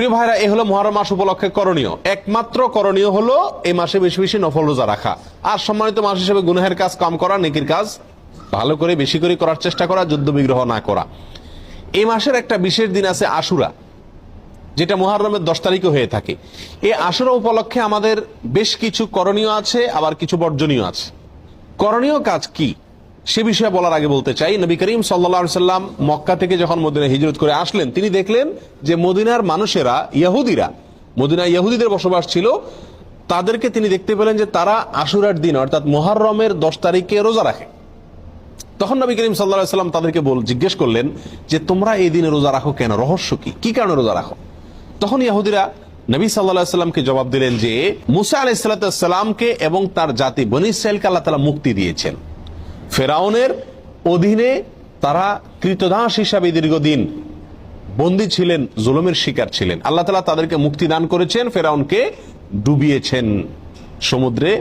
প্রিয় ভাইরা, এ হলো মুহররম মাস উপলক্ষে করণীয়। একমাত্র করণীয় হলো এই মাসে বেশি বেশি নফল রোজা রাখা, আর সম্মানিত মাস হিসেবে গুনাহের কাজ কম করা, নেকির কাজ ভালো করে বেশি করে করার চেষ্টা করা, যুদ্ধ বিগ্রহ না করা। এই মাসের একটা বিশেষ দিন আছে আশুরা, যেটা মুহররমের 10 তারিখে হয়ে থাকে। এই আশুরা উপলক্ষে আমাদের বেশ কিছু করণীয় আছে, আবার কিছু বর্জনীয় আছে। করণীয় কাজ কি সে বিষয়ে বলার আগে বলতে চাই, নবী করিম সাল্লাল্লাহু আলাইহি সাল্লাম মক্কা থেকে যখন মদিনায় হিজরত করে আসলেন, তিনি দেখলেন যে মদিনার মানুষেরা, ইহুদিরা, মদিনায় ইহুদিদের বসবাস ছিল, তাদেরকে তিনি দেখতে পেলেন যে তারা আশুরার দিন অর্থাৎ মুহররমের 10 তারিখে রোজা রাখে। তখন নবী করিম সাল্লাল্লাহু আলাইহি সাল্লাম তাদেরকে জিজ্ঞেস করলেন যে তোমরা এই দিনে রোজা রাখো কেন, রহস্য কি কারণে রোজা রাখো? তখন ইহুদিরা নবী সাল্লাল্লাহু আলাইহি সাল্লামকে জবাব দিলেন যে মুসা আলাইহিস সালামকে এবং তার জাতি বনী ইসরাঈলকে আল্লাহ তাআলা মুক্তি দিয়েছেন। ফেরাউনের অধীনে তারা কৃতদাস হিসাবে দীর্ঘদিন বন্দী ছিলেন, জুলুমের শিকার ছিলেন। আল্লাহ তাআলা তাদেরকে মুক্তি দান করেছেন, ফেরাউনকে ডুবিয়েছেন, সমুদ্রে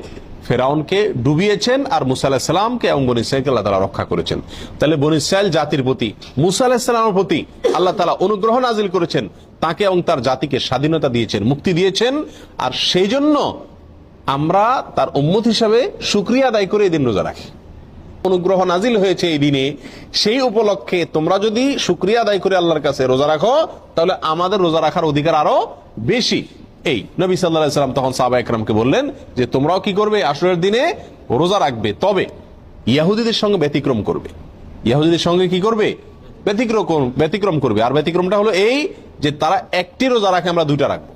ফেরাউনকে ডুবিয়েছেন, আর মুসা আলাইহিস সালামকে এবং বনী ইসরাঈলকে আল্লাহ তাআলা রক্ষা করেছেন। তাহলে বনী ইসরাঈল জাতির প্রতি, মুসা আলাইহিস সালামের প্রতি আল্লাহ তাআলা অনুগ্রহ নাজিল করেছেন, তাকে এবং তার জাতিকে স্বাধীনতা দিয়েছেন, মুক্তি দিয়েছেন। আর সেই জন্য আমরা তার উম্মত হিসাবে শুকরিয়া আদায় করে এই দিন রোজা রাখি। অনুগ্রহ নাজিল হয়েছে এই দিনে, সেই উপলক্ষে তোমরা যদি শুকরিয়া আদায় করে আল্লাহর কাছে রোজা রাখো, তাহলে আমাদের রোজা রাখার অধিকার আরো বেশি। এই নবী সাল্লাল্লাহু আলাইহি সাল্লাম তখন সাহাবা একরামকে বললেন যে তোমরাও কি করবে, আশুরার দিনে রোজা রাখবে, তবে ইহুদিদের সঙ্গে ব্যতিক্রম করবে। ইহুদিদের সঙ্গে কি করবে? ব্যতিক্রম করবে। আর ব্যতিক্রমটা হলো এই যে তারা একটি রোজা রাখে, আমরা দুইটা রাখবো।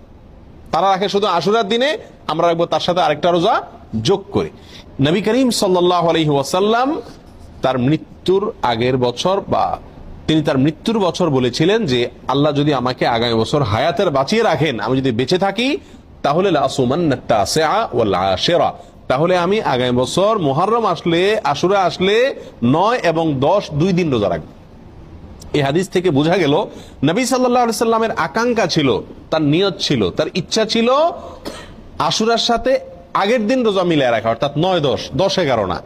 তারা রাখে শুধু আশুরার দিনে, আমরা রাখবো তার সাথে আরেকটা রোজা যোগ করে। নবী করিম সাল্লাল্লাহু আলাইহি ওয়াসাল্লাম তার মৃত্যুর আগের বছর বা তিনি তার মৃত্যুর বছর বলেছিলেন যে আল্লাহ যদি আমাকে আগামী বছর হায়াতের বাঁচিয়ে রাখেন, আমি যদি বেঁচে থাকি, তাহলে লাসুমান্নাত তাসিআ ওয়াল আশিরা, তাহলে আমি আগামী বছর মুহররম আসলে, আশুরা আসলে 9 এবং 10 দুই দিন রোজা রাখবো। এই হাদিস থেকে বোঝা গেল নবী সাল্লাল্লাহু আলাইহি সাল্লামের আকাঙ্ক্ষা ছিল, তার নিয়ত ছিল, তার ইচ্ছা ছিল আশুরার সাথে আগের দিন রোজা মিলিয়ে রাখা, অর্থাৎ 9, 10, 10-11 না।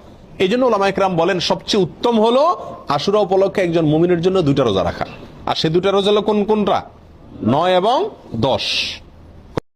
এই জন্য উলামায়ে কেরাম বলেন সবচেয়ে উত্তম হলো আশুরা উপলক্ষে একজন মুমিনের জন্য 2টা রোজা রাখা। আর সে 2টা রোজা হলো কোনটা? 9 এবং 10।